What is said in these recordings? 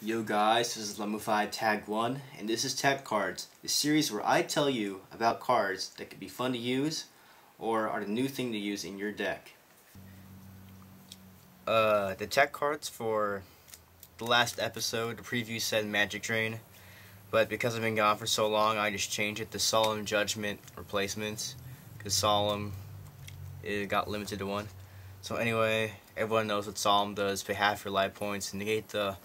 Yo guys, this is Lemon5 Tag 1, and this is Tap Cards, the series where I tell you about cards that could be fun to use or are the new thing to use in your deck. The tech cards for the last episode, the preview said Magic Drain, but because I've been gone for so long, I just changed it to Solemn Judgment replacements, because Solemn, it got limited to one. So anyway, everyone knows what Solemn does: pay half your life points and negate the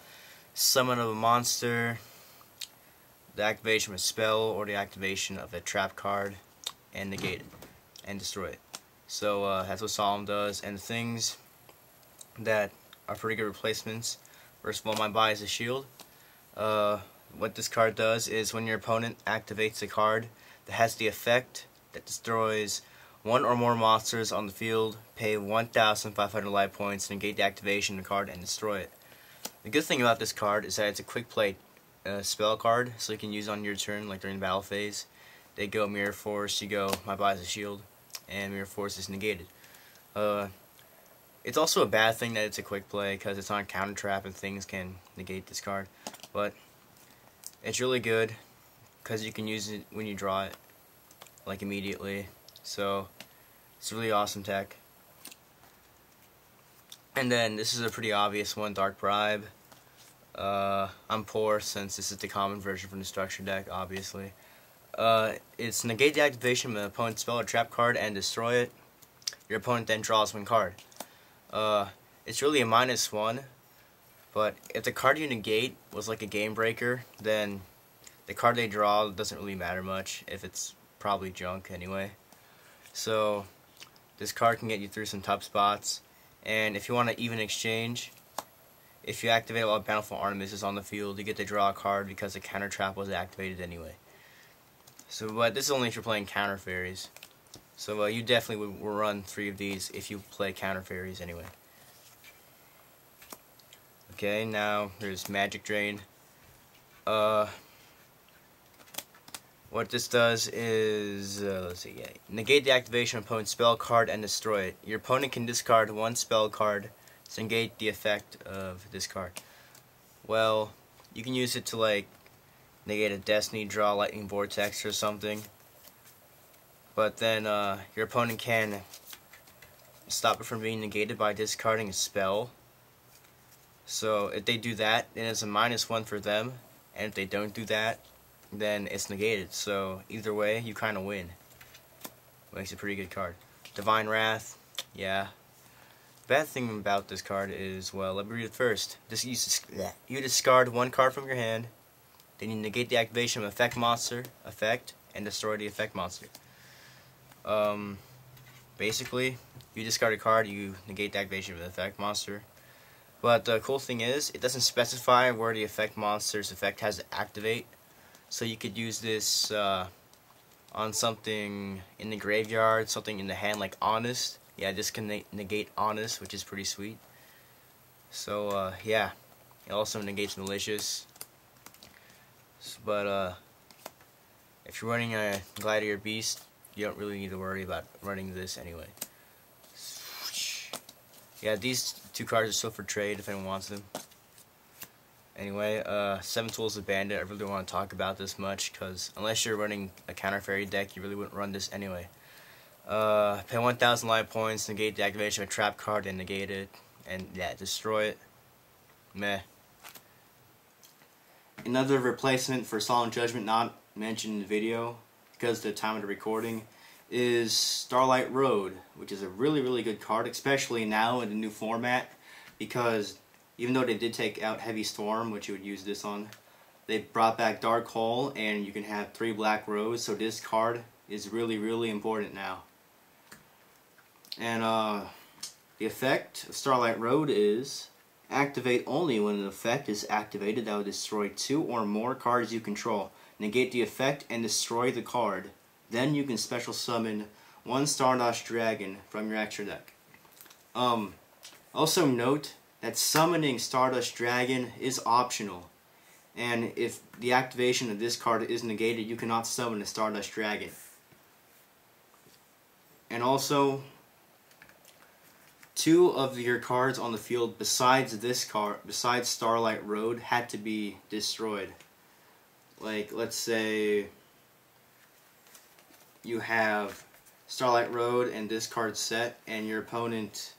summon of a monster, the activation of a spell, or the activation of a trap card, and negate it and destroy it. So that's what Solemn does. And the things that are pretty good replacements: first of all, my buy is a shield. What this card does is when your opponent activates a card that has the effect that destroys one or more monsters on the field, pay 1,500 life points, negate the activation of the card, and destroy it. The good thing about this card is that it's a quick play spell card, so you can use on your turn, like during the battle phase. They go Mirror Force, you go my buy is a shield, and Mirror Force is negated. It's also a bad thing that it's a quick play because it's on counter trap and things can negate this card. But it's really good because you can use it when you draw it, like immediately. So it's really awesome tech. And then this is a pretty obvious one, Dark Bribe. I'm poor since this is the common version from the structure deck, obviously. It's negate the activation of an opponent's spell or trap card and destroy it. Your opponent then draws one card. It's really a -1, but if the card you negate was like a game breaker, then the card they draw doesn't really matter much, if it's probably junk anyway. So this card can get you through some tough spots. And if you want to even exchange, if you activate while Bountiful Artemis is on the field, you get to draw a card because the counter trap was activated anyway. So, but this is only if you're playing counter fairies. So you definitely will run 3 of these if you play counter fairies anyway. Okay, now there's Magic Drain. What this does is, negate the activation of opponent's spell card and destroy it. Your opponent can discard one spell card to negate the effect of this card. Well, you can use it to like negate a Destiny, draw Lightning Vortex or something. But then your opponent can stop it from being negated by discarding a spell. So if they do that, then it's a -1 for them. And if they don't do that, then it's negated. So either way, you kind of win. Makes a pretty good card. Divine Wrath, yeah. Bad thing about this card is, well, let me read it first. You discard one card from your hand, then you negate the activation of effect monster, and destroy the effect monster. Basically, you discard a card, you negate the activation of the effect monster. But the cool thing is, it doesn't specify where the effect monster's effect has to activate. So you could use this on something in the graveyard, something in the hand like Honest. Yeah, this can negate Honest, which is pretty sweet. So yeah, it also negates Malicious. But if you're running a Gladiator Beast, you don't really need to worry about running this anyway. Yeah, these 2 cards are still for trade if anyone wants them. Anyway, 7 Tools of Bandit, I really don't want to talk about this much, because unless you're running a counter fairy deck, you really wouldn't run this anyway. Pay 1,000 life points, negate the activation of a trap card and negate it, and yeah, destroy it. Meh. Another replacement for Solemn Judgment not mentioned in the video, because of the time of the recording, is Starlight Road, which is a really good card, especially now in the new format, because even though they did take out Heavy Storm, which you would use this on, they brought back Dark Hole, and you can have 3 Black Roads, so this card is really important now. And the effect of Starlight Road is activate only when an effect is activated that will destroy 2 or more cards you control. Negate the effect and destroy the card. Then you can special summon 1 Stardust Dragon from your extra deck. Also note that summoning Stardust Dragon is optional, and if the activation of this card is negated, you cannot summon a Stardust Dragon. And also, 2 of your cards on the field besides this card, besides Starlight Road, had to be destroyed. Like, let's say you have Starlight Road and this card set, and your opponent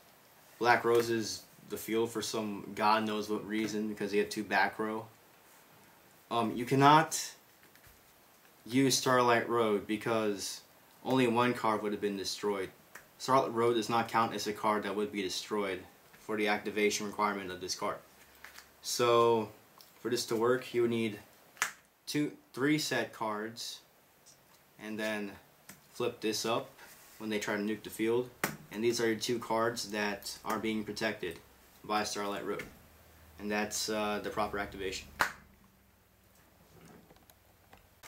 Black Roses the field for some god knows what reason, because he had 2 back row. You cannot use Starlight Road because only 1 card would have been destroyed. Starlight Road does not count as a card that would be destroyed for the activation requirement of this card. So for this to work, you would need 3 set cards, and then flip this up when they try to nuke the field. And these are your 2 cards that are being protected by Starlight Road. And that's the proper activation.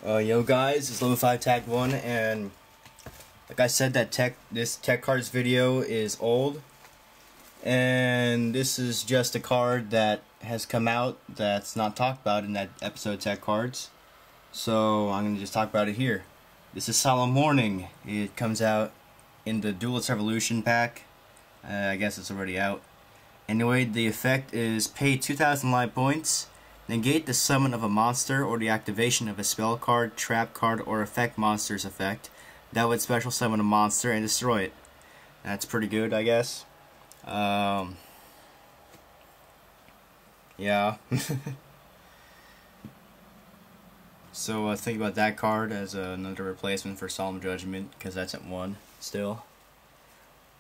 Yo guys, it's level 5 tag 1, and like I said, this tech cards video is old, and this is just a card that has come out that's not talked about in that episode of tech cards, so I'm going to just talk about it here. This is Solemn Warning. It comes out in the Duelist Revolution pack. I guess it's already out. Anyway, the effect is pay 2,000 life points, negate the summon of a monster or the activation of a spell card, trap card, or effect monster's effect that would special summon a monster and destroy it. That's pretty good, I guess. Yeah. So think about that card as another replacement for Solemn Judgment, because that's at 1 still.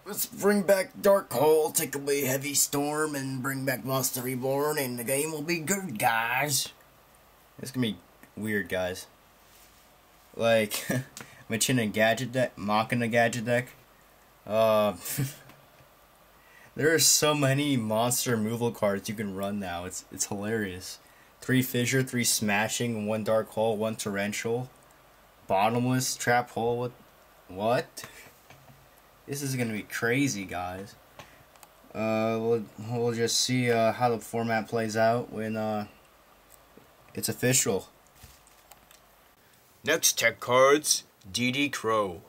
Let's bring back Dark Hole, take away Heavy Storm, and bring back Monster Reborn, and the game will be good, guys. It's gonna be weird, guys. Like, mocking a gadget deck. There are so many monster removal cards you can run now. It's hilarious. 3 Fissure, 3 Smashing, 1 Dark Hole, 1 Torrential, Bottomless, Trap Hole. What? This is gonna be crazy, guys. We'll just see how the format plays out when it's official. Next tech cards, DD Crow.